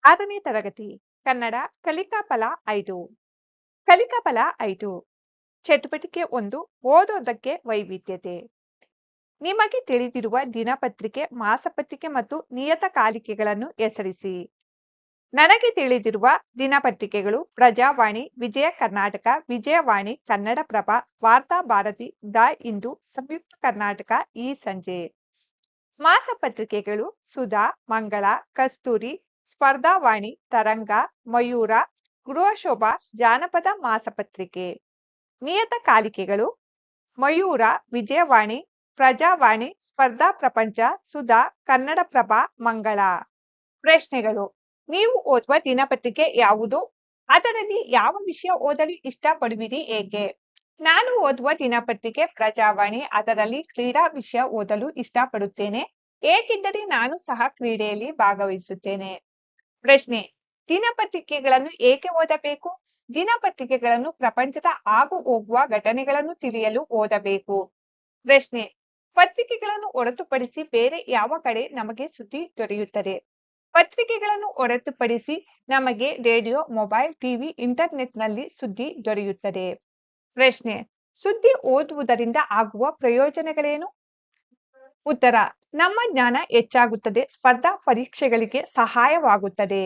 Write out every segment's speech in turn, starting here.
6ನೇ ತರಗತಿ ಕನ್ನಡ ಕಲಿಕಾ ಫಲ 5 ಕಲಿಕಾ ಫಲ 5 ಚಟುವಟಿಕೆ 1 ಓದೋದಕ್ಕೆ ವೈವಿಧ್ಯತೆ ನಿಮಗೆ ತಿಳಿದಿರುವ ದಿನಪತ್ರಿಕೆ ಮಾಸಪತ್ರಿಕೆ ಮತ್ತು ನಿಯತಕಾಲಿಕೆಗಳನ್ನು ಹೆಸರಿಸಿ. ನನಗೆ ತಿಳಿದಿರುವ ದಿನಪತ್ರಿಕೆಗಳು ಪ್ರಜಾವಾಣಿ, ವಿಜಯ ಕರ್ನಾಟಕ, ವಿಜಯವಾಣಿ, ಕನ್ನಡಪ್ರಭ, ವಾರ್ತಾ ಭಾರತಿ, ದ ಹಿಂದೂ, ಸಂಯುಕ್ತ ಕರ್ನಾಟಕ, ಈ ಸಂಜೆ. ಮಾಸಪತ್ರಿಕೆಗಳು ಸುಧಾ, ಮಂಗಳ, ಕಸ್ತೂರಿ, ಸ್ಪರ್ಧಾವಾಣಿ, ತರಂಗ, ಮಯೂರ, ಗೃಹಶೋಭಾ, ಜಾನಪದ ಮಾಸಪತ್ರಿಕೆ. ನಿಯತಕಾಲಿಕೆಗಳು ಮಯೂರ, ವಿಜಯವಾಣಿ, ಪ್ರಜಾವಾಣಿ, ಸ್ಪರ್ಧಾ ಪ್ರಪಂಚ, ಸುಧಾ, ಕನ್ನಡಪ್ರಭ, ಮಂಗಳ. ಪ್ರಶ್ನೆಗಳು: ನೀವು ಓದುವ ದಿನಪತ್ರಿಕೆ ಯಾವುದು? ಅದರಲ್ಲಿ ಯಾವ ವಿಷಯ ಓದಲು ಇಷ್ಟಪಡುವಿರಿ, ಏಕೆ? ನಾನು ಓದುವ ದಿನಪತ್ರಿಕೆ ಪ್ರಜಾವಾಣಿ. ಅದರಲ್ಲಿ ಕ್ರೀಡಾ ವಿಷಯ ಓದಲು ಇಷ್ಟಪಡುತ್ತೇನೆ, ಏಕೆಂದರೆ ನಾನು ಸಹ ಕ್ರೀಡೆಯಲ್ಲಿ ಭಾಗವಹಿಸುತ್ತೇನೆ. ಪ್ರಶ್ನೆ: ದಿನಪತ್ರಿಕೆಗಳನ್ನು ಏಕೆ ಓದಬೇಕು? ದಿನಪತ್ರಿಕೆಗಳನ್ನು ಪ್ರಪಂಚದ ಆಗು ಹೋಗುವ ಘಟನೆಗಳನ್ನು ತಿಳಿಯಲು ಓದಬೇಕು. ಪ್ರಶ್ನೆ: ಪತ್ರಿಕೆಗಳನ್ನು ಹೊರತುಪಡಿಸಿ ಬೇರೆ ಯಾವ ಕಡೆ ನಮಗೆ ಸುದ್ದಿ ದೊರೆಯುತ್ತದೆ? ಪತ್ರಿಕೆಗಳನ್ನು ಹೊರತುಪಡಿಸಿ ನಮಗೆ ರೇಡಿಯೋ, ಮೊಬೈಲ್, ಟಿವಿ, ಇಂಟರ್ನೆಟ್ನಲ್ಲಿ ಸುದ್ದಿ ದೊರೆಯುತ್ತದೆ. ಪ್ರಶ್ನೆ: ಸುದ್ದಿ ಓದುವುದರಿಂದ ಆಗುವ ಪ್ರಯೋಜನಗಳೇನು? ಉತ್ತರ: ನಮ್ಮ ಜ್ಞಾನ ಹೆಚ್ಚಾಗುತ್ತದೆ, ಸ್ಪರ್ಧಾ ಪರೀಕ್ಷೆಗಳಿಗೆ ಸಹಾಯವಾಗುತ್ತದೆ.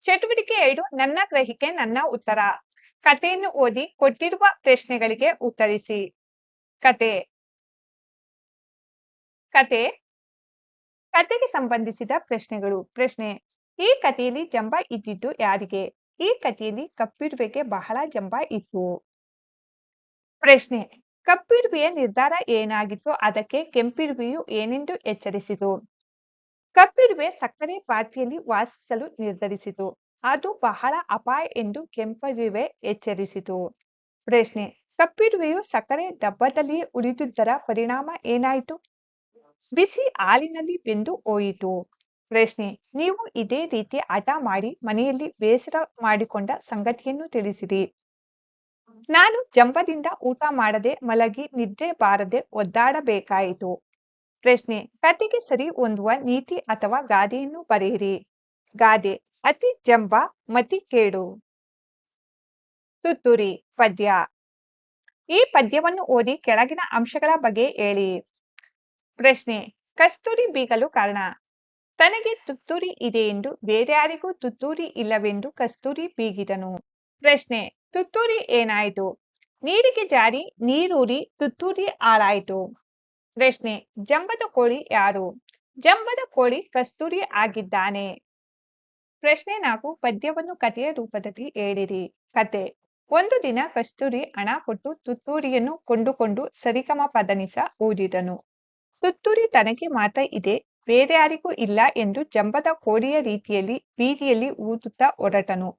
ಚಟುವಟಿಕೆ 2 ನನ್ನ ಗ್ರಹಿಕೆ ನನ್ನ ಉತ್ತರ. ಕಥೆಯನ್ನು ಓದಿ ಕೊಟ್ಟಿರುವ ಪ್ರಶ್ನೆಗಳಿಗೆ ಉತ್ತರಿಸಿ. ಕತೆ ಕತೆಗೆ ಸಂಬಂಧಿಸಿದ ಪ್ರಶ್ನೆಗಳು. ಪ್ರಶ್ನೆ: ಈ ಕಥೆಯಲ್ಲಿ ಜಂಬ ಇದ್ದಿದ್ದು ಯಾರಿಗೆ? ಈ ಕಥೆಯಲ್ಲಿ ಕಪ್ಪಿರುವೆಗೆ ಬಹಳ ಜಂಬ ಇತ್ತು. ಪ್ರಶ್ನೆ: ಕಪ್ಪಿರುವೆಯ ನಿರ್ಧಾರ ಏನಾಗಿತ್ತು? ಅದಕ್ಕೆ ಕೆಂಪಿರುವೆಯು ಏನೆಂದು ಎಚ್ಚರಿಸಿತು? ಕಪ್ಪಿರುವೆ ಸಕ್ಕರೆ ಪಾತ್ರೆಯಲ್ಲಿ ವಾಸಿಸಲು ನಿರ್ಧರಿಸಿತು. ಅದು ಬಹಳ ಅಪಾಯ ಎಂದು ಕೆಂಪಿರುವೆ ಎಚ್ಚರಿಸಿತು. ಪ್ರಶ್ನೆ: ಕಪ್ಪಿರುವೆಯು ಸಕ್ಕರೆ ಡಬ್ಬದಲ್ಲಿಯೇ ಉಳಿದುದರ ಪರಿಣಾಮ ಏನಾಯಿತು? ಬಿಸಿ ಹಾಲಿನಲ್ಲಿ ಬೆಂದು ಹೋಯಿತು. ಪ್ರಶ್ನೆ: ನೀವು ಇದೇ ರೀತಿ ಹಠ ಮಾಡಿ ಮನೆಯಲ್ಲಿ ಬೇಸರ ಮಾಡಿಕೊಂಡ ಸಂಗತಿಯನ್ನು ತಿಳಿಸಿರಿ. ನಾನು ಜಂಬದಿಂದ ಊಟ ಮಾಡದೆ ಮಲಗಿ ನಿದ್ರೆ ಬಾರದೆ ಒದ್ದಾಡಬೇಕಾಯಿತು. ಪ್ರಶ್ನೆ: ಕಥೆಗೆ ಸರಿ ಹೊಂದುವ ನೀತಿ ಅಥವಾ ಗಾದೆಯನ್ನು ಬರೆಯಿರಿ. ಗಾದೆ: ಅತಿ ಜಂಬ ಮತಿ ಕೇಡು. ತುತ್ತೂರಿ ಪದ್ಯ. ಈ ಪದ್ಯವನ್ನು ಓದಿ ಕೆಳಗಿನ ಅಂಶಗಳ ಬಗ್ಗೆ ಹೇಳಿ. ಪ್ರಶ್ನೆ: ಕಸ್ತೂರಿ ಬೀಗಲು ಕಾರಣ. ತನಗೆ ತುತ್ತೂರಿ ಇದೆಯೆಂದು ಬೇರ್ಯಾರಿಗೂ ತುತ್ತೂರಿ ಇಲ್ಲವೆಂದು ಕಸ್ತೂರಿ ಬೀಗಿದನು. ಪ್ರಶ್ನೆ: ತುತ್ತೂರಿ ಏನಾಯಿತು? ನೀರಿಗೆ ಜಾರಿ ನೀರೂರಿ ತುತ್ತೂರಿ ಹಾಳಾಯಿತು. ಪ್ರಶ್ನೆ: ಜಂಬದ ಕೋಳಿ ಯಾರು? ಜಂಬದ ಕೋಳಿ ಕಸ್ತೂರಿ ಆಗಿದ್ದಾನೆ. ಪ್ರಶ್ನೆ 4 ಪದ್ಯವನ್ನು ಕಥೆಯ ರೂಪದಲ್ಲಿ ಹೇಳಿರಿ. ಕತೆ: ಒಂದು ದಿನ ಕಸ್ತೂರಿ ಹಣ ಕೊಟ್ಟು ತುತ್ತೂರಿಯನ್ನು ಕೊಂಡುಕೊಂಡು ಸರಿಗಮಪದನಿಸ ಊದಿದನು. ತುತ್ತೂರಿ ತನಗೆ ಮಾತ್ರ ಇದೆ, ಬೇರ್ಯಾರಿಗೂ ಇಲ್ಲ ಎಂದು ಜಂಬದ ಕೋಳಿಯ ರೀತಿಯಲ್ಲಿ ಬೀದಿಯಲ್ಲಿ ಊದುತ್ತಾ ಹೊರಟನು.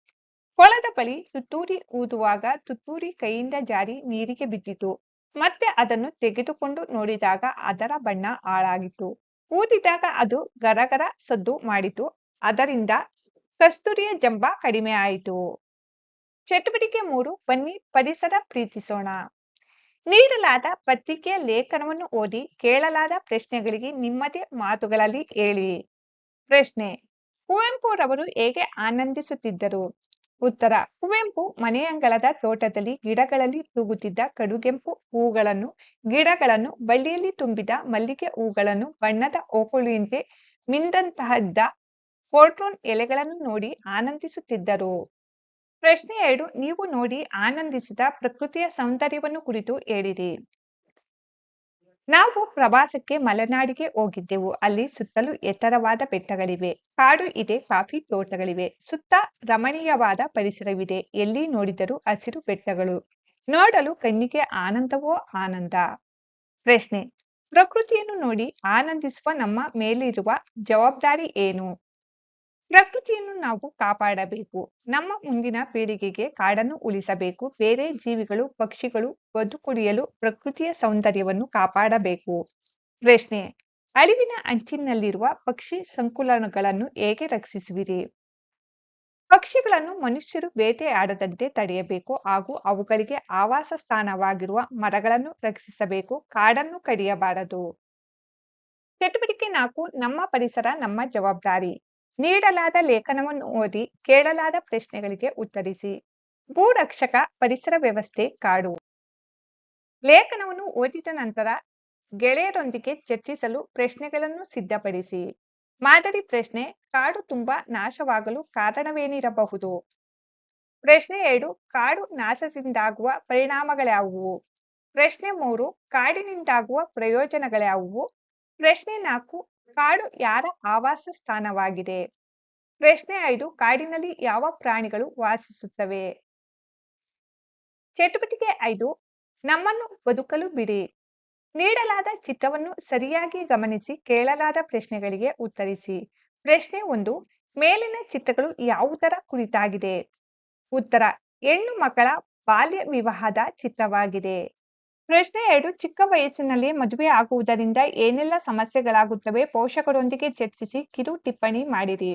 ಕೊಳದ ಬಳಿ ತುತ್ತೂರಿ ಊದುವಾಗ ತುತ್ತೂರಿ ಕೈಯಿಂದ ಜಾರಿ ನೀರಿಗೆ ಬಿದ್ದಿತು. ಮತ್ತೆ ಅದನ್ನು ತೆಗೆದುಕೊಂಡು ನೋಡಿದಾಗ ಅದರ ಬಣ್ಣ ಹಾಳಾಗಿತ್ತು. ಊದಿದಾಗ ಅದು ಗರಗರ ಸದ್ದು ಮಾಡಿತು. ಅದರಿಂದ ಕಸ್ತೂರಿಯ ಜಂಬ ಕಡಿಮೆ ಆಯಿತು. ಚಟುವಟಿಕೆ 3 ಬನ್ನಿ ಪರಿಸರ ಪ್ರೀತಿಸೋಣ. ನೀಡಲಾದ ಪತ್ರಿಕೆಯ ಲೇಖನವನ್ನು ಓದಿ ಕೇಳಲಾದ ಪ್ರಶ್ನೆಗಳಿಗೆ ನಿಮ್ಮದೇ ಮಾತುಗಳಲ್ಲಿ ಹೇಳಿ. ಪ್ರಶ್ನೆ: ಕುವೆಂಪುರವರು ಹೇಗೆ ಆನಂದಿಸುತ್ತಿದ್ದರು? ಉತ್ತರ: ಕುವೆಂಪು ಮನೆಯಂಗಳದ ತೋಟದಲ್ಲಿ ಗಿಡಗಳಲ್ಲಿ ತೂಗುತ್ತಿದ್ದ ಕಡುಗೆಂಪು ಹೂಗಳನ್ನು, ಗಿಡಗಳನ್ನು, ಬಳ್ಳಿಯಲ್ಲಿ ತುಂಬಿದ ಮಲ್ಲಿಗೆ ಹೂಗಳನ್ನು, ಬಣ್ಣದ ಓಕುಳಿಯಂತೆ ಮಿಂದಂತಹದ್ದ ಕೋಟ್ರೋನ್ ಎಲೆಗಳನ್ನು ನೋಡಿ ಆನಂದಿಸುತ್ತಿದ್ದರು. ಪ್ರಶ್ನೆ 2 ನೀವು ನೋಡಿ ಆನಂದಿಸಿದ ಪ್ರಕೃತಿಯ ಸೌಂದರ್ಯವನ್ನು ಕುರಿತು ಹೇಳಿರಿ. ನಾವು ಪ್ರವಾಸಕ್ಕೆ ಮಲೆನಾಡಿಗೆ ಹೋಗಿದ್ದೆವು. ಅಲ್ಲಿ ಸುತ್ತಲೂ ಎತ್ತರವಾದ ಬೆಟ್ಟಗಳಿವೆ, ಕಾಡು ಇದೆ, ಕಾಫಿ ತೋಟಗಳಿವೆ, ಸುತ್ತ ರಮಣೀಯವಾದ ಪರಿಸರವಿದೆ. ಎಲ್ಲಿ ನೋಡಿದರೂ ಹಸಿರು ಬೆಟ್ಟಗಳು, ನೋಡಲು ಕಣ್ಣಿಗೆ ಆನಂದವೋ ಆನಂದ. ಪ್ರಶ್ನೆ: ಪ್ರಕೃತಿಯನ್ನು ನೋಡಿ ಆನಂದಿಸುವ ನಮ್ಮ ಮೇಲಿರುವ ಜವಾಬ್ದಾರಿ ಏನು? ಪ್ರಕೃತಿಯನ್ನು ನಾವು ಕಾಪಾಡಬೇಕು. ನಮ್ಮ ಮುಂದಿನ ಪೀಳಿಗೆಗೆ ಕಾಡನ್ನು ಉಳಿಸಬೇಕು. ಬೇರೆ ಜೀವಿಗಳು, ಪಕ್ಷಿಗಳು ಬದುಕುಳಿಯಲು ಪ್ರಕೃತಿಯ ಸೌಂದರ್ಯವನ್ನು ಕಾಪಾಡಬೇಕು. ಪ್ರಶ್ನೆ: ಅಳಿವಿನ ಅಂಚಿನಲ್ಲಿರುವ ಪಕ್ಷಿ ಸಂಕುಲಗಳನ್ನು ಹೇಗೆ ರಕ್ಷಿಸುವಿರಿ? ಪಕ್ಷಿಗಳನ್ನು ಮನುಷ್ಯರು ಬೇಟೆಯಾಡದಂತೆ ತಡೆಯಬೇಕು ಹಾಗೂ ಅವುಗಳಿಗೆ ಆವಾಸ ಸ್ಥಾನವಾಗಿರುವ ಮರಗಳನ್ನು ರಕ್ಷಿಸಬೇಕು. ಕಾಡನ್ನು ಕಡಿಯಬಾರದು. ಚಟುವಟಿಕೆ 4 ನಮ್ಮ ಪರಿಸರ ನಮ್ಮ ಜವಾಬ್ದಾರಿ. ನೀಡಲಾದ ಲೇಖನವನ್ನು ಓದಿ ಕೇಳಲಾದ ಪ್ರಶ್ನೆಗಳಿಗೆ ಉತ್ತರಿಸಿ. ಭೂರಕ್ಷಕ, ಪರಿಸರ ವ್ಯವಸ್ಥೆ, ಕಾಡು. ಲೇಖನವನ್ನು ಓದಿದ ನಂತರ ಗೆಳೆಯರೊಂದಿಗೆ ಚರ್ಚಿಸಲು ಪ್ರಶ್ನೆಗಳನ್ನು ಸಿದ್ಧಪಡಿಸಿ. ಮಾದರಿ ಪ್ರಶ್ನೆ: ಕಾಡು ತುಂಬಾ ನಾಶವಾಗಲು ಕಾರಣವೇನಿರಬಹುದು? ಪ್ರಶ್ನೆ 2: ಕಾಡು ನಾಶದಿಂದಾಗುವ ಪರಿಣಾಮಗಳ್ಯಾವುವು? ಪ್ರಶ್ನೆ 3: ಕಾಡಿನಿಂದಾಗುವ ಪ್ರಯೋಜನಗಳ್ಯಾವುವು? ಪ್ರಶ್ನೆ 4: ಕಾಡು ಯಾರ ಆವಾಸ ಸ್ಥಾನವಾಗಿದೆ? ಪ್ರಶ್ನೆ 5: ಕಾಡಿನಲ್ಲಿ ಯಾವ ಪ್ರಾಣಿಗಳು ವಾಸಿಸುತ್ತವೆ? ಚಟುವಟಿಕೆ 5: ನಮ್ಮನ್ನು ಬದುಕಲು ಬಿಡಿ. ನೀಡಲಾದ ಚಿತ್ರವನ್ನು ಸರಿಯಾಗಿ ಗಮನಿಸಿ ಕೇಳಲಾದ ಪ್ರಶ್ನೆಗಳಿಗೆ ಉತ್ತರಿಸಿ. ಪ್ರಶ್ನೆ 1: ಮೇಲಿನ ಚಿತ್ರಗಳು ಯಾವುದರ ಕುರಿತಾಗಿದೆ? ಉತ್ತರ: ಹೆಣ್ಣು ಮಕ್ಕಳ ಬಾಲ್ಯ ವಿವಾಹದ ಚಿತ್ರವಾಗಿದೆ. ಪ್ರಶ್ನೆ 2: ಚಿಕ್ಕ ವಯಸ್ಸಿನಲ್ಲಿ ಮದುವೆ ಆಗುವುದರಿಂದ ಏನೆಲ್ಲ ಸಮಸ್ಯೆಗಳಾಗುತ್ತವೆ? ಪೋಷಕರೊಂದಿಗೆ ಚರ್ಚಿಸಿ ಕಿರು ಟಿಪ್ಪಣಿ ಮಾಡಿರಿ.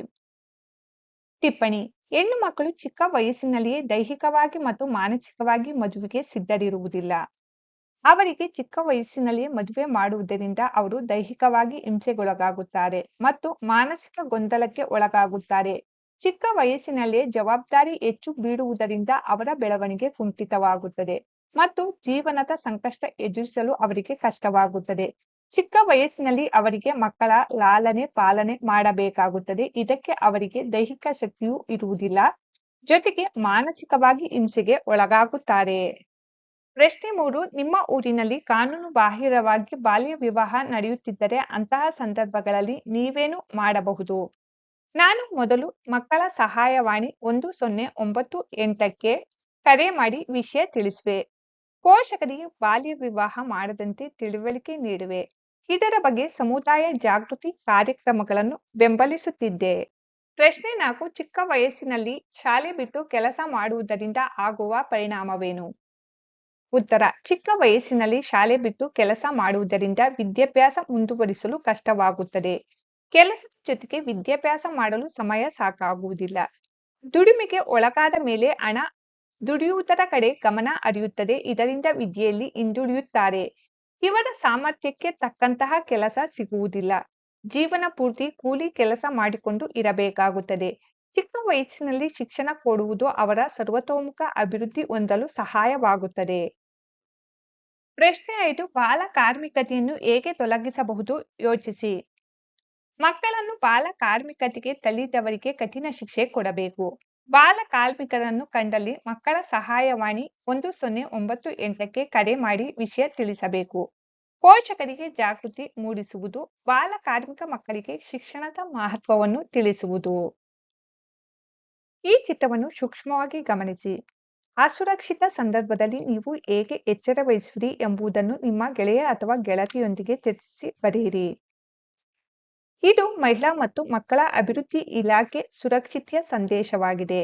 ಟಿಪ್ಪಣಿ: ಹೆಣ್ಣು ಮಕ್ಕಳು ಚಿಕ್ಕ ವಯಸ್ಸಿನಲ್ಲಿಯೇ ದೈಹಿಕವಾಗಿ ಮತ್ತು ಮಾನಸಿಕವಾಗಿ ಮದುವೆಗೆ ಸಿದ್ಧರಿರುವುದಿಲ್ಲ. ಅವರಿಗೆ ಚಿಕ್ಕ ವಯಸ್ಸಿನಲ್ಲಿಯೇ ಮದುವೆ ಮಾಡುವುದರಿಂದ ಅವರು ದೈಹಿಕವಾಗಿ ಹಿಂಸೆಗೊಳಗಾಗುತ್ತಾರೆ ಮತ್ತು ಮಾನಸಿಕ ಗೊಂದಲಕ್ಕೆ ಒಳಗಾಗುತ್ತಾರೆ. ಚಿಕ್ಕ ವಯಸ್ಸಿನಲ್ಲಿಯೇ ಜವಾಬ್ದಾರಿ ಹೆಚ್ಚು ಬೀಳುವುದರಿಂದ ಅವರ ಬೆಳವಣಿಗೆ ಕುಂಠಿತವಾಗುತ್ತದೆ ಮತ್ತು ಜೀವನದ ಸಂಕಷ್ಟ ಎದುರಿಸಲು ಅವರಿಗೆ ಕಷ್ಟವಾಗುತ್ತದೆ. ಚಿಕ್ಕ ವಯಸ್ಸಿನಲ್ಲಿ ಅವರಿಗೆ ಮಕ್ಕಳ ಲಾಲನೆ ಪಾಲನೆ ಮಾಡಬೇಕಾಗುತ್ತದೆ. ಇದಕ್ಕೆ ಅವರಿಗೆ ದೈಹಿಕ ಶಕ್ತಿಯೂ ಇರುವುದಿಲ್ಲ, ಜೊತೆಗೆ ಮಾನಸಿಕವಾಗಿ ಹಿಂಸೆಗೆ ಒಳಗಾಗುತ್ತಾರೆ. ಪ್ರಶ್ನೆ 3: ನಿಮ್ಮ ಊರಿನಲ್ಲಿ ಕಾನೂನು ಬಾಹಿರವಾಗಿ ಬಾಲ್ಯ ವಿವಾಹ ನಡೆಯುತ್ತಿದ್ದರೆ ಅಂತಹ ಸಂದರ್ಭಗಳಲ್ಲಿ ನೀವೇನು ಮಾಡಬಹುದು? ನಾನು ಮೊದಲು ಮಕ್ಕಳ ಸಹಾಯವಾಣಿ 1098ಕ್ಕೆ ಕರೆ ಮಾಡಿ ವಿಷಯ ತಿಳಿಸುವೆ. ಪೋಷಕರಿಗೆ ಬಾಲ್ಯ ವಿವಾಹ ಮಾಡದಂತೆ ತಿಳುವಳಿಕೆ ನೀಡುವೆ. ಇದರ ಬಗ್ಗೆ ಸಮುದಾಯ ಜಾಗೃತಿ ಕಾರ್ಯಕ್ರಮಗಳನ್ನು ಬೆಂಬಲಿಸುತ್ತಿದ್ದೆ. ಪ್ರಶ್ನೆ 4: ಚಿಕ್ಕ ವಯಸ್ಸಿನಲ್ಲಿ ಶಾಲೆ ಬಿಟ್ಟು ಕೆಲಸ ಮಾಡುವುದರಿಂದ ಆಗುವ ಪರಿಣಾಮವೇನು? ಉತ್ತರ: ಚಿಕ್ಕ ವಯಸ್ಸಿನಲ್ಲಿ ಶಾಲೆ ಬಿಟ್ಟು ಕೆಲಸ ಮಾಡುವುದರಿಂದ ವಿದ್ಯಾಭ್ಯಾಸ ಮುಂದುವರಿಸಲು ಕಷ್ಟವಾಗುತ್ತದೆ. ಕೆಲಸದ ಜೊತೆಗೆ ವಿದ್ಯಾಭ್ಯಾಸ ಮಾಡಲು ಸಮಯ ಸಾಕಾಗುವುದಿಲ್ಲ. ದುಡಿಮೆಗೆ ಒಳಗಾದ ಮೇಲೆ ಹಣ ದುಡಿಯುವುದರ ಕಡೆ ಗಮನ ಹರಿಯುತ್ತದೆ. ಇದರಿಂದ ವಿದ್ಯೆಯಲ್ಲಿ ಹಿಂದುಳಿಯುತ್ತಾರೆ. ಇವರ ಸಾಮರ್ಥ್ಯಕ್ಕೆ ತಕ್ಕಂತಹ ಕೆಲಸ ಸಿಗುವುದಿಲ್ಲ. ಜೀವನ ಪೂರ್ತಿ ಕೂಲಿ ಕೆಲಸ ಮಾಡಿಕೊಂಡು ಇರಬೇಕಾಗುತ್ತದೆ. ಚಿಕ್ಕ ವಯಸ್ಸಿನಲ್ಲಿ ಶಿಕ್ಷಣ ಕೊಡುವುದು ಅವರ ಸರ್ವತೋಮುಖ ಅಭಿವೃದ್ಧಿ ಹೊಂದಲು ಸಹಾಯವಾಗುತ್ತದೆ. ಪ್ರಶ್ನೆ 5: ಬಾಲ ಕಾರ್ಮಿಕತೆಯನ್ನು ಹೇಗೆ ತೊಲಗಿಸಬಹುದು ಯೋಚಿಸಿ. ಮಕ್ಕಳನ್ನು ಬಾಲ ಕಾರ್ಮಿಕತೆಗೆ ತಳ್ಳಿದವರಿಗೆ ಕಠಿಣ ಶಿಕ್ಷೆ ಕೊಡಬೇಕು. ಬಾಲ ಕಾರ್ಮಿಕರನ್ನು ಕಂಡಲ್ಲಿ ಮಕ್ಕಳ ಸಹಾಯವಾಣಿ 1098ಕ್ಕೆ ಕರೆ ಮಾಡಿ ವಿಷಯ ತಿಳಿಸಬೇಕು. ಪೋಷಕರಿಗೆ ಜಾಗೃತಿ ಮೂಡಿಸುವುದು. ಬಾಲ ಕಾರ್ಮಿಕ ಮಕ್ಕಳಿಗೆ ಶಿಕ್ಷಣದ ಮಹತ್ವವನ್ನು ತಿಳಿಸುವುದು. ಈ ಚಿತ್ರವನ್ನು ಸೂಕ್ಷ್ಮವಾಗಿ ಗಮನಿಸಿ. ಅಸುರಕ್ಷಿತ ಸಂದರ್ಭದಲ್ಲಿ ನೀವು ಹೇಗೆ ಎಚ್ಚರ ವಹಿಸುವಿರಿ ಎಂಬುದನ್ನು ನಿಮ್ಮ ಗೆಳೆಯ ಅಥವಾ ಗೆಳತಿಯೊಂದಿಗೆ ಚರ್ಚಿಸಿ ಬರೆಯಿರಿ. ಇದು ಮಹಿಳಾ ಮತ್ತು ಮಕ್ಕಳ ಅಭಿವೃದ್ಧಿ ಇಲಾಖೆ ಸುರಕ್ಷತೆಯ ಸಂದೇಶವಾಗಿದೆ.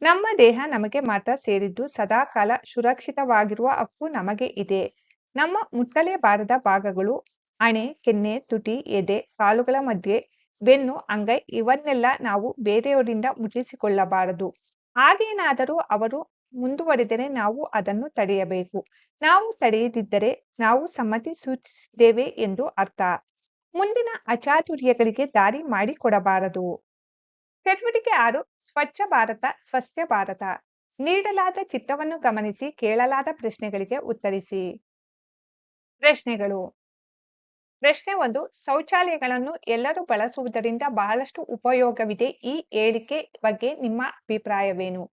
ನಮ್ಮ ದೇಹ ನಮಗೆ ಮಾತ್ರ ಸೇರಿದ್ದು, ಸದಾಕಾಲ ಸುರಕ್ಷಿತವಾಗಿರುವ ಹಕ್ಕು ನಮಗೆ ಇದೆ. ನಮ್ಮ ಮುಟ್ಟಲೇಬಾರದ ಭಾಗಗಳು ಹಣೆ, ಕೆನ್ನೆ, ತುಟಿ, ಎದೆ, ಕಾಲುಗಳ ಮಧ್ಯೆ, ಬೆನ್ನು, ಅಂಗೈ ಇವನ್ನೆಲ್ಲ ನಾವು ಬೇರೆಯವರಿಂದ ಮುಟ್ಟಿಸಿಕೊಳ್ಳಬಾರದು. ಹಾಗೇನಾದರೂ ಅವರು ಮುಂದುವರೆದರೆ ನಾವು ಅದನ್ನು ತಡೆಯಬೇಕು. ನಾವು ತಡೆಯದಿದ್ದರೆ ನಾವು ಸಮ್ಮತಿ ಸೂಚಿಸಿದ್ದೇವೆ ಎಂದು ಅರ್ಥ. ಮುಂದಿನ ಅಚಾತುರ್ಯಗಳಿಗೆ ದಾರಿ ಮಾಡಿಕೊಡಬಾರದು. ಚಟುವಟಿಕೆ 6: ಸ್ವಚ್ಛ ಭಾರತ ಸ್ವಸ್ಥ ಭಾರತ. ನೀಡಲಾದ ಚಿತ್ರವನ್ನು ಗಮನಿಸಿ ಕೇಳಲಾದ ಪ್ರಶ್ನೆಗಳಿಗೆ ಉತ್ತರಿಸಿ. ಪ್ರಶ್ನೆಗಳು: ಪ್ರಶ್ನೆ 1: ಶೌಚಾಲಯಗಳನ್ನು ಎಲ್ಲರೂ ಬಳಸುವುದರಿಂದ ಬಹಳಷ್ಟು ಉಪಯೋಗವಿದೆ. ಈ ಹೇಳಿಕೆ ಬಗ್ಗೆ ನಿಮ್ಮ ಅಭಿಪ್ರಾಯವೇನು?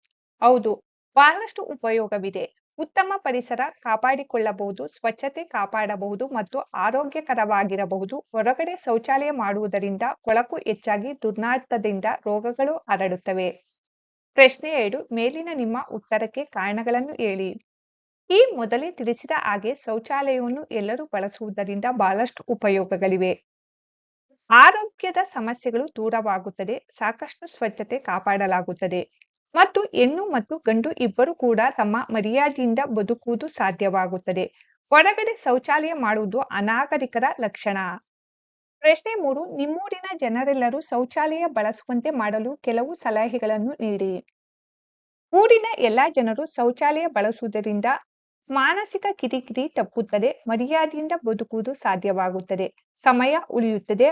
ಹೌದು, ಬಹಳಷ್ಟು ಉಪಯೋಗವಿದೆ. ಉತ್ತಮ ಪರಿಸರ ಕಾಪಾಡಿಕೊಳ್ಳಬಹುದು, ಸ್ವಚ್ಛತೆ ಕಾಪಾಡಬಹುದು ಮತ್ತು ಆರೋಗ್ಯಕರವಾಗಿರಬಹುದು. ಹೊರಗಡೆ ಶೌಚಾಲಯ ಮಾಡುವುದರಿಂದ ಕೊಳಕು ಹೆಚ್ಚಾಗಿ ದುರ್ನಾತದಿಂದ ರೋಗಗಳು ಹರಡುತ್ತವೆ. ಪ್ರಶ್ನೆ 2: ಮೇಲಿನ ನಿಮ್ಮ ಉತ್ತರಕ್ಕೆ ಕಾರಣಗಳನ್ನು ಹೇಳಿ. ಈ ಮೊದಲೇ ತಿಳಿಸಿದ ಹಾಗೆ ಶೌಚಾಲಯವನ್ನು ಎಲ್ಲರೂ ಬಳಸುವುದರಿಂದ ಬಹಳಷ್ಟು ಉಪಯೋಗಗಳಿವೆ. ಆರೋಗ್ಯದ ಸಮಸ್ಯೆಗಳು ದೂರವಾಗುತ್ತದೆ, ಸಾಕಷ್ಟು ಸ್ವಚ್ಛತೆ ಕಾಪಾಡಲಾಗುತ್ತದೆ ಮತ್ತು ಹೆಣ್ಣು ಮತ್ತು ಗಂಡು ಇಬ್ಬರು ಕೂಡ ತಮ್ಮ ಮರ್ಯಾದೆಯಿಂದ ಬದುಕುವುದು ಸಾಧ್ಯವಾಗುತ್ತದೆ. ಹೊರಗಡೆ ಶೌಚಾಲಯ ಮಾಡುವುದು ಅನಾಗರಿಕರ ಲಕ್ಷಣ. ಪ್ರಶ್ನೆ 3: ನಿಮ್ಮೂರಿನ ಜನರೆಲ್ಲರೂ ಶೌಚಾಲಯ ಬಳಸುವಂತೆ ಮಾಡಲು ಕೆಲವು ಸಲಹೆಗಳನ್ನು ನೀಡಿ. ಊರಿನ ಎಲ್ಲಾ ಜನರು ಶೌಚಾಲಯ ಬಳಸುವುದರಿಂದ ಮಾನಸಿಕ ಕಿರಿಕಿರಿ ತಪ್ಪುತ್ತದೆ, ಮರ್ಯಾದೆಯಿಂದ ಬದುಕುವುದು ಸಾಧ್ಯವಾಗುತ್ತದೆ, ಸಮಯ ಉಳಿಯುತ್ತದೆ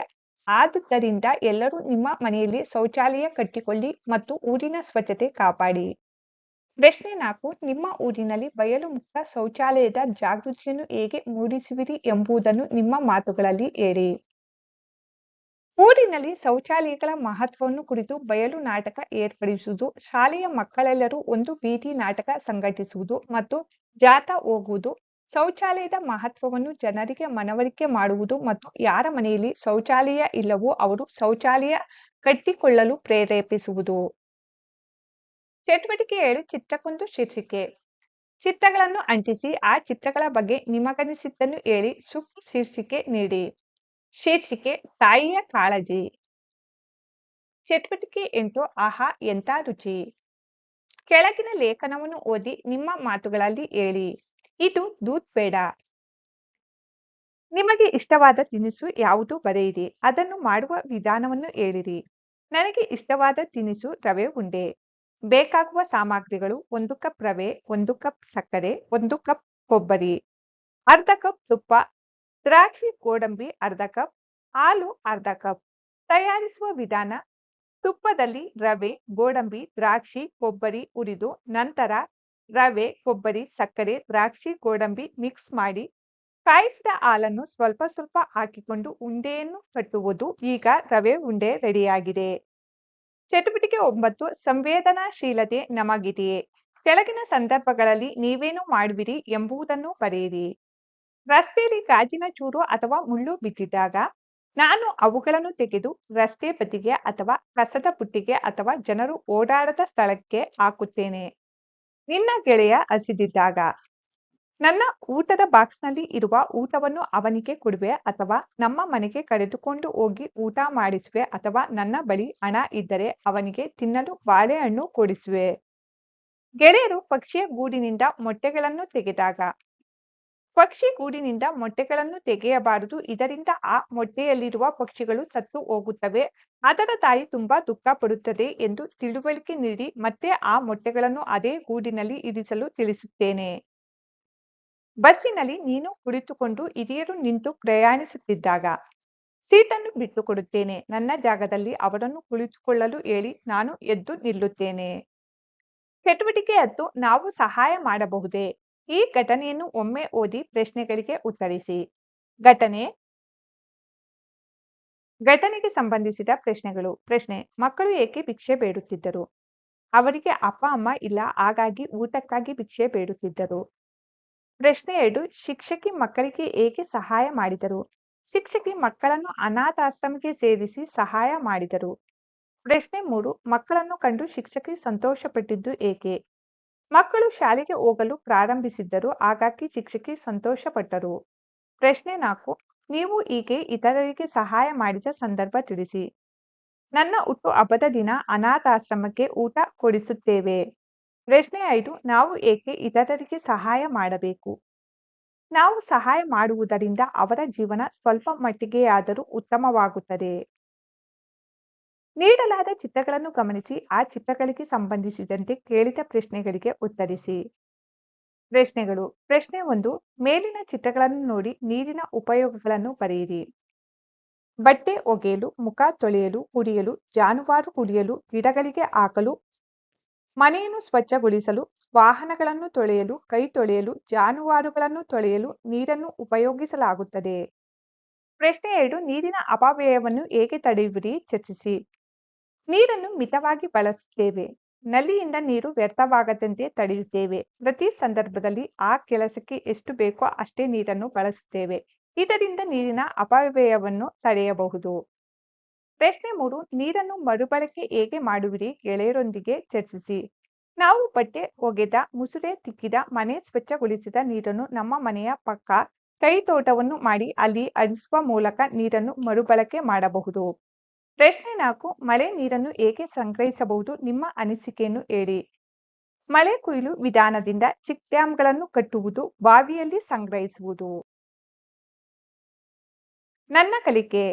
ಆದುದರಿಂದ ಎಲ್ಲರೂ ನಿಮ್ಮ ಮನೆಯಲ್ಲಿ ಶೌಚಾಲಯ ಕಟ್ಟಿಕೊಳ್ಳಿ ಮತ್ತು ಊರಿನ ಸ್ವಚ್ಛತೆ ಕಾಪಾಡಿ. ಪ್ರಶ್ನೆ 4. ನಿಮ್ಮ ಊರಿನಲ್ಲಿ ಬಯಲು ಮುಕ್ತ ಶೌಚಾಲಯದ ಜಾಗೃತಿಯನ್ನು ಹೇಗೆ ಮೂಡಿಸುವಿರಿ ಎಂಬುದನ್ನು ನಿಮ್ಮ ಮಾತುಗಳಲ್ಲಿ ಹೇಳಿ. ಊರಿನಲ್ಲಿ ಶೌಚಾಲಯಗಳ ಮಹತ್ವವನ್ನು ಕುರಿತು ಬಯಲು ನಾಟಕ ಏರ್ಪಡಿಸುವುದು, ಶಾಲೆಯ ಮಕ್ಕಳೆಲ್ಲರೂ ಒಂದು ಬೀದಿ ನಾಟಕ ಸಂಘಟಿಸುವುದು ಮತ್ತು ಜಾಥಾ ಹೋಗುವುದು, ಶೌಚಾಲಯದ ಮಹತ್ವವನ್ನು ಜನರಿಗೆ ಮನವರಿಕೆ ಮಾಡುವುದು ಮತ್ತು ಯಾರ ಮನೆಯಲ್ಲಿ ಶೌಚಾಲಯ ಇಲ್ಲವೋ ಅವರು ಶೌಚಾಲಯ ಕಟ್ಟಿಕೊಳ್ಳಲು ಪ್ರೇರೇಪಿಸುವುದು. ಚಟುವಟಿಕೆ 7. ಚಿತ್ರಕ್ಕೊಂದು ಶೀರ್ಷಿಕೆ. ಚಿತ್ರಗಳನ್ನು ಅಂಟಿಸಿ ಆ ಚಿತ್ರಗಳ ಬಗ್ಗೆ ನಿಮಗನಿಸಿದ್ದನ್ನು ಹೇಳಿ ಸೂಕ್ತ ಶೀರ್ಷಿಕೆ ನೀಡಿ. ಶೀರ್ಷಿಕೆ ತಾಯಿಯ ಕಾಳಜಿ. ಚಟುವಟಿಕೆ 8. ಆಹಾ ಎಂಥ ರುಚಿ. ಕೆಳಗಿನ ಲೇಖನವನ್ನು ಓದಿ ನಿಮ್ಮ ಮಾತುಗಳಲ್ಲಿ ಹೇಳಿ. ಇದು ದೂದ್ ಬೇಡ. ನಿಮಗೆ ಇಷ್ಟವಾದ ತಿನಿಸು ಯಾವುದು ಬರೆಯಿರಿ. ಅದನ್ನು ಮಾಡುವ ವಿಧಾನವನ್ನು ಹೇಳಿರಿ. ನನಗೆ ಇಷ್ಟವಾದ ತಿನಿಸು ರವೆ ಉಂಡೆ. ಬೇಕಾಗುವ ಸಾಮಗ್ರಿಗಳು 1 ಕಪ್ ರವೆ, 1 ಕಪ್ ಸಕ್ಕರೆ, 1 ಕಪ್ ಕೊಬ್ಬರಿ, ಅರ್ಧ ಕಪ್ ತುಪ್ಪ, ದ್ರಾಕ್ಷಿ ಗೋಡಂಬಿ ಅರ್ಧ ಕಪ್, ಹಾಲು ಅರ್ಧ ಕಪ್. ತಯಾರಿಸುವ ವಿಧಾನ: ತುಪ್ಪದಲ್ಲಿ ರವೆ, ಗೋಡಂಬಿ, ದ್ರಾಕ್ಷಿ, ಕೊಬ್ಬರಿ ಹುರಿದು ನಂತರ ರವೆ, ಕೊಬ್ಬರಿ, ಸಕ್ಕರೆ, ದ್ರಾಕ್ಷಿ, ಗೋಡಂಬಿ ಮಿಕ್ಸ್ ಮಾಡಿ ಕಾಯಿಸಿದ ಹಾಲನ್ನು ಸ್ವಲ್ಪ ಸ್ವಲ್ಪ ಹಾಕಿಕೊಂಡು ಉಂಡೆಯನ್ನು ಕಟ್ಟುವುದು. ಈಗ ರವೆ ಉಂಡೆ ರೆಡಿಯಾಗಿದೆ. ಚಟುವಟಿಕೆ 9. ಸಂವೇದನಾಶೀಲತೆ ನಮಗಿದೆಯೇ? ಕೆಳಗಿನ ಸಂದರ್ಭಗಳಲ್ಲಿ ನೀವೇನು ಮಾಡುವಿರಿ ಎಂಬುದನ್ನು ಬರೆಯಿರಿ. ರಸ್ತೆಯಲ್ಲಿ ಗಾಜಿನ ಚೂರು ಅಥವಾ ಮುಳ್ಳು ಬಿದ್ದಿದ್ದಾಗ ನಾನು ಅವುಗಳನ್ನು ತೆಗೆದು ರಸ್ತೆ ಬದಿಗೆ ಅಥವಾ ಕಸದ ಬುಟ್ಟಿಗೆ ಅಥವಾ ಜನರು ಓಡಾಡದ ಸ್ಥಳಕ್ಕೆ ಹಾಕುತ್ತೇನೆ. ನಿನ್ನ ಗೆಳೆಯ ಹಸಿದಿದ್ದಾಗ ನನ್ನ ಊಟದ ಬಾಕ್ಸ್ನಲ್ಲಿ ಇರುವ ಊಟವನ್ನು ಅವನಿಗೆ ಕೊಡುವೆ ಅಥವಾ ನಮ್ಮ ಮನೆಗೆ ಕರೆದುಕೊಂಡು ಹೋಗಿ ಊಟ ಮಾಡಿಸುವೆ ಅಥವಾ ನನ್ನ ಬಳಿ ಹಣ ಇದ್ದರೆ ಅವನಿಗೆ ತಿನ್ನಲು ಬಾಳೆಹಣ್ಣು ಕೊಡಿಸುವೆ. ಗೆಳೆಯರು ಪಕ್ಷಿಯ ಗೂಡಿನಿಂದ ಮೊಟ್ಟೆಗಳನ್ನು ತೆಗೆದಾಗ ಪಕ್ಷಿ ಗೂಡಿನಿಂದ ಮೊಟ್ಟೆಗಳನ್ನು ತೆಗೆಯಬಾರದು, ಇದರಿಂದ ಆ ಮೊಟ್ಟೆಯಲ್ಲಿರುವ ಪಕ್ಷಿಗಳು ಸತ್ತು ಹೋಗುತ್ತವೆ. ಅದರ ತಾಯಿ ತುಂಬಾ ದುಃಖ ಪಡುತ್ತದೆ ಎಂದು ತಿಳುವಳಿಕೆ ನೀಡಿ ಮತ್ತೆ ಆ ಮೊಟ್ಟೆಗಳನ್ನು ಅದೇ ಗೂಡಿನಲ್ಲಿ ಇರಿಸಲು ತಿಳಿಸುತ್ತೇನೆ. ಬಸ್ಸಿನಲ್ಲಿ ನೀನು ಕುಳಿತುಕೊಂಡು ಹಿರಿಯರು ನಿಂತು ಪ್ರಯಾಣಿಸುತ್ತಿದ್ದಾಗ ಸೀಟನ್ನು ಬಿಟ್ಟುಕೊಡುತ್ತೇನೆ. ನನ್ನ ಜಾಗದಲ್ಲಿ ಅವರನ್ನು ಕುಳಿತುಕೊಳ್ಳಲು ಹೇಳಿ ನಾನು ಎದ್ದು ನಿಲ್ಲುತ್ತೇನೆ. ಚಟುವಟಿಕೆ 10. ನಾವು ಸಹಾಯ ಮಾಡಬಹುದೇ? ಈ ಘಟನೆಯನ್ನು ಒಮ್ಮೆ ಓದಿ ಪ್ರಶ್ನೆಗಳಿಗೆ ಉತ್ತರಿಸಿ. ಘಟನೆಗೆ ಸಂಬಂಧಿಸಿದ ಪ್ರಶ್ನೆಗಳು. ಪ್ರಶ್ನೆ: ಮಕ್ಕಳು ಏಕೆ ಭಿಕ್ಷೆ ಬೇಡುತ್ತಿದ್ದರು? ಅವರಿಗೆ ಅಪ್ಪ ಅಮ್ಮ ಇಲ್ಲ, ಹಾಗಾಗಿ ಊಟಕ್ಕಾಗಿ ಭಿಕ್ಷೆ ಬೇಡುತ್ತಿದ್ದರು. ಪ್ರಶ್ನೆ 2. ಶಿಕ್ಷಕಿ ಮಕ್ಕಳಿಗೆ ಹೇಗೆ ಸಹಾಯ ಮಾಡಿದರು? ಶಿಕ್ಷಕಿ ಮಕ್ಕಳನ್ನು ಅನಾಥಾಶ್ರಮಕ್ಕೆ ಸೇರಿಸಿ ಸಹಾಯ ಮಾಡಿದರು. ಪ್ರಶ್ನೆ 3. ಮಕ್ಕಳನ್ನು ಕಂಡು ಶಿಕ್ಷಕಿ ಸಂತೋಷಪಟ್ಟಿದ್ದು ಏಕೆ? ಮಕ್ಕಳು ಶಾಲೆಗೆ ಹೋಗಲು ಪ್ರಾರಂಭಿಸಿದ್ದರು, ಹಾಗಾಗಿ ಶಿಕ್ಷಕಿ ಸಂತೋಷಪಟ್ಟರು. ಪ್ರಶ್ನೆ 4. ನೀವು ಹೀಗೆ ಇತರರಿಗೆ ಸಹಾಯ ಮಾಡಿದ ಸಂದರ್ಭ ತಿಳಿಸಿ. ನನ್ನ ಹುಟ್ಟು ಹಬ್ಬದ ದಿನ ಅನಾಥಾಶ್ರಮಕ್ಕೆ ಊಟ ಕೊಡಿಸುತ್ತೇವೆ. ಪ್ರಶ್ನೆ 5. ನಾವು ಏಕೆ ಇತರರಿಗೆ ಸಹಾಯ ಮಾಡಬೇಕು? ನಾವು ಸಹಾಯ ಮಾಡುವುದರಿಂದ ಅವರ ಜೀವನ ಸ್ವಲ್ಪ ಮಟ್ಟಿಗೆಯಾದರೂ ಉತ್ತಮವಾಗುತ್ತದೆ. ನೀಡಲಾದ ಚಿತ್ರಗಳನ್ನು ಗಮನಿಸಿ ಆ ಚಿತ್ರಗಳಿಗೆ ಸಂಬಂಧಿಸಿದಂತೆ ಕೇಳಿದ ಪ್ರಶ್ನೆಗಳಿಗೆ ಉತ್ತರಿಸಿ. ಪ್ರಶ್ನೆಗಳು. ಪ್ರಶ್ನೆ 1. ಮೇಲಿನ ಚಿತ್ರಗಳನ್ನು ನೋಡಿ ನೀರಿನ ಉಪಯೋಗಗಳನ್ನು ಬರೆಯಿರಿ. ಬಟ್ಟೆ ಒಗೆಯಲು, ಮುಖ ತೊಳೆಯಲು, ಕುಡಿಯಲು, ಜಾನುವಾರು ಕುಡಿಯಲು, ಗಿಡಗಳಿಗೆ ಹಾಕಲು, ಮನೆಯನ್ನು ಸ್ವಚ್ಛಗೊಳಿಸಲು, ವಾಹನಗಳನ್ನು ತೊಳೆಯಲು, ಕೈ ತೊಳೆಯಲು, ಜಾನುವಾರುಗಳನ್ನು ತೊಳೆಯಲು ನೀರನ್ನು ಉಪಯೋಗಿಸಲಾಗುತ್ತದೆ. ಪ್ರಶ್ನೆ 2. ನೀರಿನ ಅಪವ್ಯಯವನ್ನು ಹೇಗೆ ತಡೆಯುವಿರಿ? ಚರ್ಚಿಸಿ. ನೀರನ್ನು ಮಿತವಾಗಿ ಬಳಸುತ್ತೇವೆ. ನಲ್ಲಿಯಿಂದ ನೀರು ವ್ಯರ್ಥವಾಗದಂತೆ ತಡೆಯುತ್ತೇವೆ. ಪ್ರತಿ ಸಂದರ್ಭದಲ್ಲಿ ಆ ಕೆಲಸಕ್ಕೆ ಎಷ್ಟು ಬೇಕೋ ಅಷ್ಟೇ ನೀರನ್ನು ಬಳಸುತ್ತೇವೆ. ಇದರಿಂದ ನೀರಿನ ಅಪವ್ಯಯವನ್ನು ತಡೆಯಬಹುದು. ಪ್ರಶ್ನೆ 3. ನೀರನ್ನು ಮರುಬಳಕೆ ಹೇಗೆ ಮಾಡುವಿರಿ? ಗೆಳೆಯರೊಂದಿಗೆ ಚರ್ಚಿಸಿ. ನಾವು ಬಟ್ಟೆ ಒಗೆದ, ಮುಸುರೆ ತಿಕ್ಕಿದ, ಮನೆ ಸ್ವಚ್ಛಗೊಳಿಸಿದ ನೀರನ್ನು ನಮ್ಮ ಮನೆಯ ಪಕ್ಕ ಕೈ ತೋಟವನ್ನು ಮಾಡಿ ಅಲ್ಲಿ ಹರಿಸುವ ಮೂಲಕ ನೀರನ್ನು ಮರುಬಳಕೆ ಮಾಡಬಹುದು. ಪ್ರಶ್ನೆ 4. ಮಳೆ ನೀರನ್ನು ಹೇಗೆ ಸಂಗ್ರಹಿಸಬಹುದು? ನಿಮ್ಮ ಅನಿಸಿಕೆಯನ್ನು ಹೇಳಿ. ಮಳೆ ಕೊಯ್ಲು ವಿಧಾನದಿಂದ ಚೆಕ್ ಡ್ಯಾಂಗಳನ್ನು ಕಟ್ಟುವುದು, ಬಾವಿಯಲ್ಲಿ ಸಂಗ್ರಹಿಸುವುದು. ನನ್ನ ಕಲಿಕೆ.